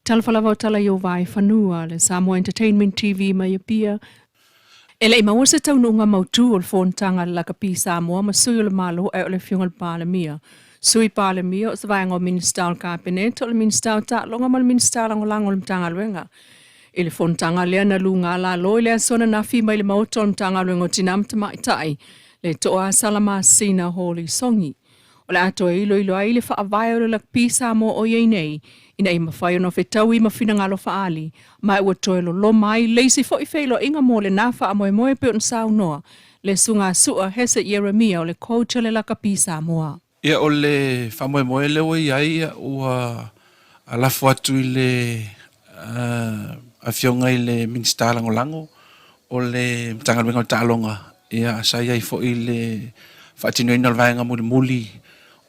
Talafalava tala yo VAIFANUA le Samoa Entertainment TV mai pia. Ele ima se taununga mautu o le fontanga la kapi Samoa ma sui o le malo e o le fiunga le palemia. Sui palemia o se vaenga o minista o le kabinet o le minista o ta longa ma le minista langolango le mtanga luenga. Ele fontanga lea na lunga la lo ile sona na fi mai le mauto o le mtanga luenga o tinamta maitai le toa salama sina holi songi. O le ato e ilo ai le whaavai o le lakpi Samoa o iei nei, ina i mawhai ono whetau i mawhina ngalo whaali, mai ua toe lo mai, leisi fo i whailo inga mo le nā wha amoe moe pe on sao noa, le sunga sua hese Yeremia o le koucha le lakpi Samoa. Ia o le whamoe moe lewa i ai ua alafu atu i le a fionga i le minsta langolango o le mtangaluenga o ta'alonga. Ia asai ai fo i le whaatinoina le vaenga muli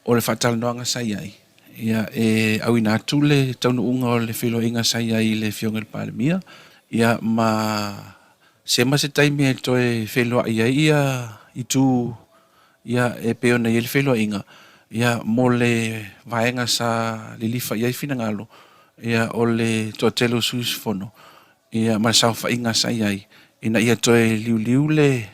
o le whaatalanoanga sai ai. Ia e awina atu le taunu unga o le whilo inga sai ai le fionga le palemia. Ia ma sema se taimi e toe whilo ai ai ia i tu ia e peona i le whilo inga. Ia mo le vaenga sa lilifa iai finangalo. Ia o le toatelo suisfono. Ia ma sa whainga sai ai. Ina ia toe liu le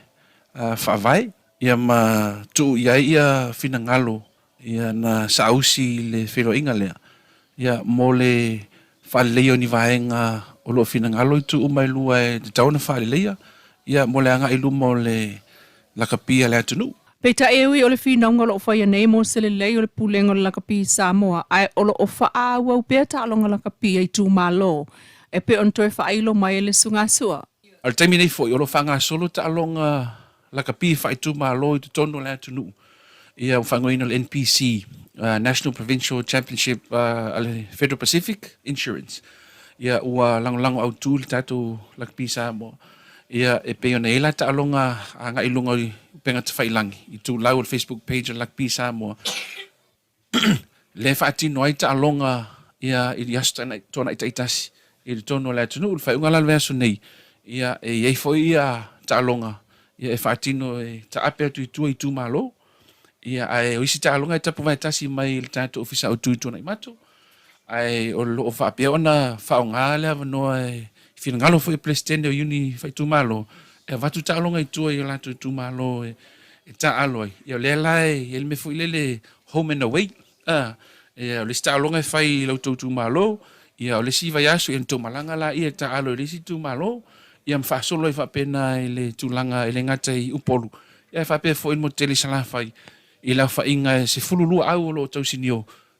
whaavai. Ia ma tu iai ia finangalo. Ia na sausi le whilo inga lea. Ia mo le whaleleo ni vaenga o lo finangalo i tu umailua e te tauna whalelea. Ia mo le anga ilu mo le lakapia le atunu. Peita ewi o le whinaunga lo whaia nei mo se le lei o le pulenga o le lakapi Samoa ai o lo o whaaua u pea ta'alonga lakapia i tu malo. E pe on toe whailo mai le sunga sua. Al taimi nei fo i o lo whanga solo ta'alonga lakapia whai tu malo i tu tono le atunu. Ia whangoina le NPC, National Provincial Championship ale Federal Pacific Insurance. Ia ua lango au tu le tatu lakpi Samoa. Ia e pe ona ela ta'alonga anga ilunga i penga te whailangi. I tu lau o Facebook page o lakpi Samoa. Le whaatino ai ta'alonga ia i asta tona i taitasi. I le tono le atunu, le whaiunga lalwe aso nei. Ia e iei fo ia ta'alonga. Ia e whaatino e ta'ape atu i tu malo. Ia ai o isi ta'alonga e tapu vai tasi mai le tātou ofisa o tui tona i mato. Ai o lo o whaapea ona whaonga lea wanoa e finangalo fo i presidente o uni whai tu malo. E watu ta'alonga i tua i o lato i tu malo e ta'alo ai. Ia o lea lai, e me fo i lele home and away. Ia o le ta'alonga e whai lau tau tu malo. Ia o le si vai aso i an tau malanga la ia ta'alo i le si tu malo. Ia mwhaasolo i whapena i le tūlanga i le ngata i upolu. Ia whapea fo i mo tele sala whai. I lau whainga se fululu au o lo tau sinio.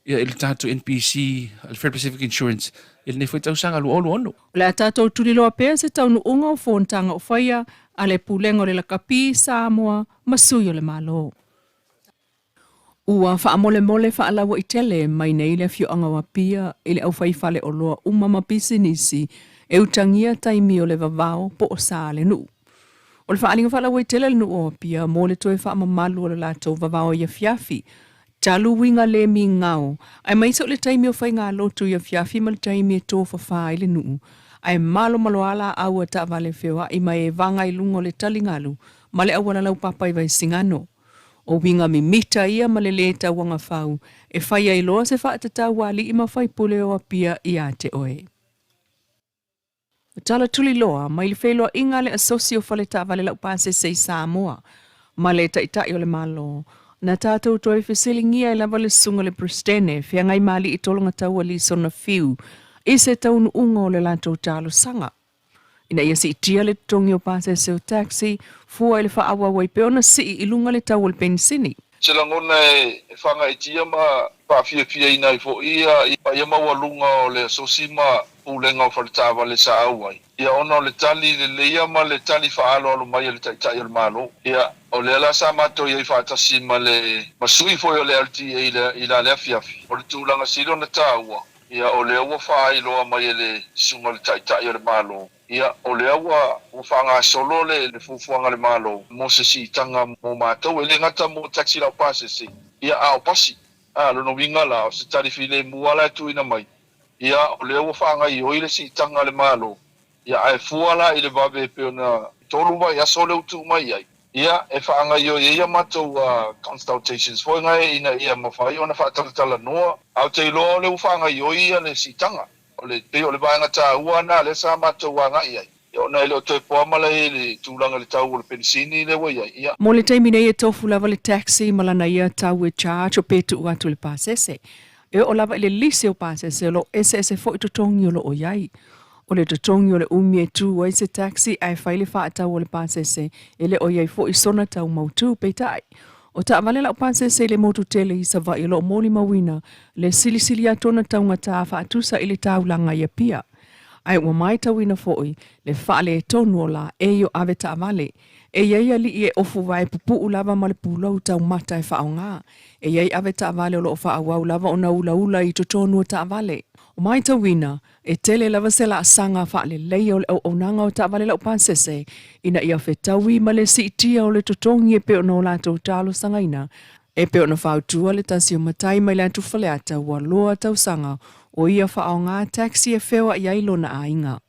Ia il tātou NPC, Federal Pacific Insurance. Il ne fwoi tau sanga lu olu ono. Le tātou tulilo pea se taunu unga o fontanga o whaia a le pulenga o le lakapi Samoa masui o le malo. Ua whaamole mole whaalawa i tele mai nei le fioanga wa pia ili au whaifale o loa umama pisinisi e utangia taimi o le vavao po o saa le nuu. O le whaalinga whaalawa i tele le nuu o pia mo le toe whaamamalu o le lato vavao ia fiafi. Talu winga le mi ngau. Ai maisa o le taimi o whai ngā lotu ia fiafi ma le taimi e tō whawha i le nuu. Ai malo ala au a ta vale whiwa i mai e vanga i lungo le talingalu ma le awala lau papai vai singano. O winga mi mita ia ma le leta wanga whau e whai ai loa se whaatata wali i ma whai pule o apia i a te oe. Tala tuli loa mai le wheloa inga le asosio whale ta vale lau pase sei Samoa ma le taitai o le malo. Na tātou toi whisilingia i lava le sunga le pristene whiangai mali i tolonga taua li sona fiu i se taunu unga o le lantou talo sanga. Ina ia si itia le tongi o pase seo taxi fua i le whaawa wai peona si i ilunga le taua le pensini. Se langona e whanga itia ma pawhia ina i fo ia i pa ia maua lunga o le sosima ulenga o whaletawa le sa auai. Ia ona o le tali le leia ma le tali whaalo alo mai le taitai o le malo. Ia o le ala sa mato i whaatasi ma le masui foi o le LTA i la lea fiafi. O le tūlanga silo na tāua. Ia o le aua whaailoa mai le sunga le taitai o le malo. Ia o le aua o whanga solo le fufuanga le malo. Mo se si tanga mo mātou e le ngata mo taxi lau pase si. Ia a o pasi. Lono winga la o se tarifile muala tu ina mai. Ia o le aua whanga i oile si tanga le malo. Ia ai fuala i le babe peona tolu mai aso le utu mai ai. Ia e whaanga i o ia matou consultations. Foi ngai ina ia mawhai ona whaatatala noa. Au te iloa o le whanga i o ia le si tanga. o le pe o le vaenga tāua na le sa matou aga'i ai ia ona ele o toe poama le le tulaga le tau o le pensini le ua ia Mo le taimi nei e tofu lava le taxi ma lana ia tau e charge o petu atu le pasese. E o lava le lise o pasese lo ese fo i totongi o lo o iai. O le totongi o le umi e tu o se taxi ai whaile wha atau o le pasese e le o iai fo i sona tau mautu peitai. O ta avale la o pasese le motu tele i sa vai lo moli mawina le silisili atona tau ngata wha atusa i le tau langa ia pia. Ai ua mai tauina fo'i le whaale e tonu o la e o ave ta avale. E iai ali i e ofu vai pupu ulava ma le pulau tau mata e whao ngā. E iai ave ta avale o lo whao wau lava o na ula i to tonu o ta avale. O mai tauina e tele lava se la asanga whaale lei o le au nanga o ta avale la upasese ina ia whetaui ma le si itia o le totongi e peo no la tau talo sangaina. E peo na whautua le tasi o matai mai le atu whaleata ua loa tau sanga o ia whao ngā taxi e whewa iai lona ainga.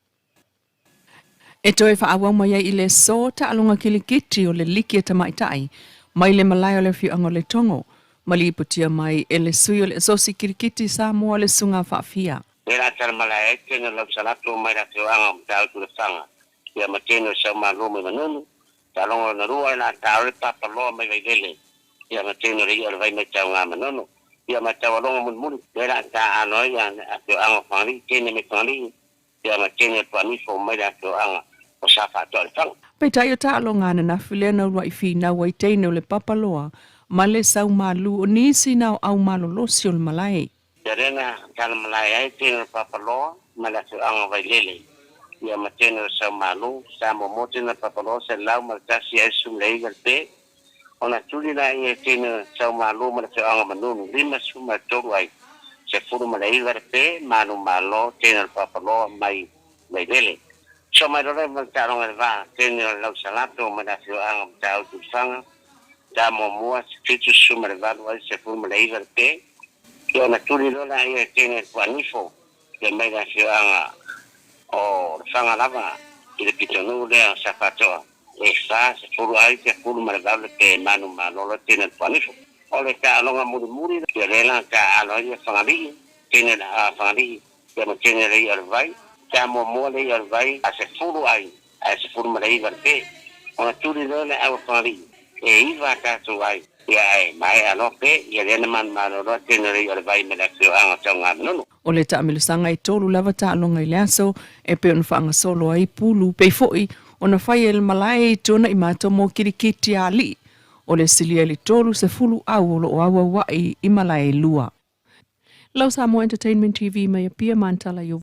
E toi whaawau mai i le so ta alonga kilikiti o le liki e tamaitai, mai le malai o le whianga le tongo, mali iputia mai e le sui o le sosi kilikiti Samoa le sunga whaafia. E la tala malai e tena lau salatu mai la whianga mtau tu le whanga, ia mateno sa malo me manunu, ta alonga na rua e la tau le papaloa mai vaidele, ia mateno re ia le vai mai tau ngā manunu, ia matau alonga munmuni, e la ta anoi a whianga whangi, tene me whangi, ia mateno tuanifo mai la whianga. O sa whātua le whanga. Pei tai o ta alonga na na whilena ua i whina ua i teine o le papaloa, ma le sau malu o nisi nao au malolosi o le malai. Ia rena tala malai ai tēne o papaloa, ma la whianga vai lele. Ia ma tēne o sau malu, sa mo tēne o papaloa, se lau ma tasi ai sumleiga le pē. Ona tuli la ia tēne o sau malu, ma la whianga manunu, lima suma toru ai. Se furu ma leiga le pē, manu malo, tēne o papaloa, mai lele. So mai rore ma tarong e va tene lau salato ma da fio anga tau tu fanga da mo mua fitu suma le va wa se fu ma le iva te yo na tuli lo la ia tene tuanifo ke mai da fio anga o fanga lava i le pitonu le sa fato e fa se fu ai ke fu ma le va ke manu ma lo tene tuanifo o le ka longa muri ke le la ka alo ia fanga li tene a fanga li ke mo tene le ia vai ta mo le al vai a se furu ai a se furu mai va pe ona tuli lo le au fari e iva ka tu ai ya ai mai ano pe ya le man malo ro tenere al vai me la fio anga tonga no O le taamilusanga i tolu lava ta alonga i leaso e pe ona whaanga solo ai pulu pe foi ona whai el malai tona i mato mo kirikiti ali o le silia li tolu se fulu au o lo awa wai i malai lua. Lau Samoa Entertainment TV mai a pia mantala yo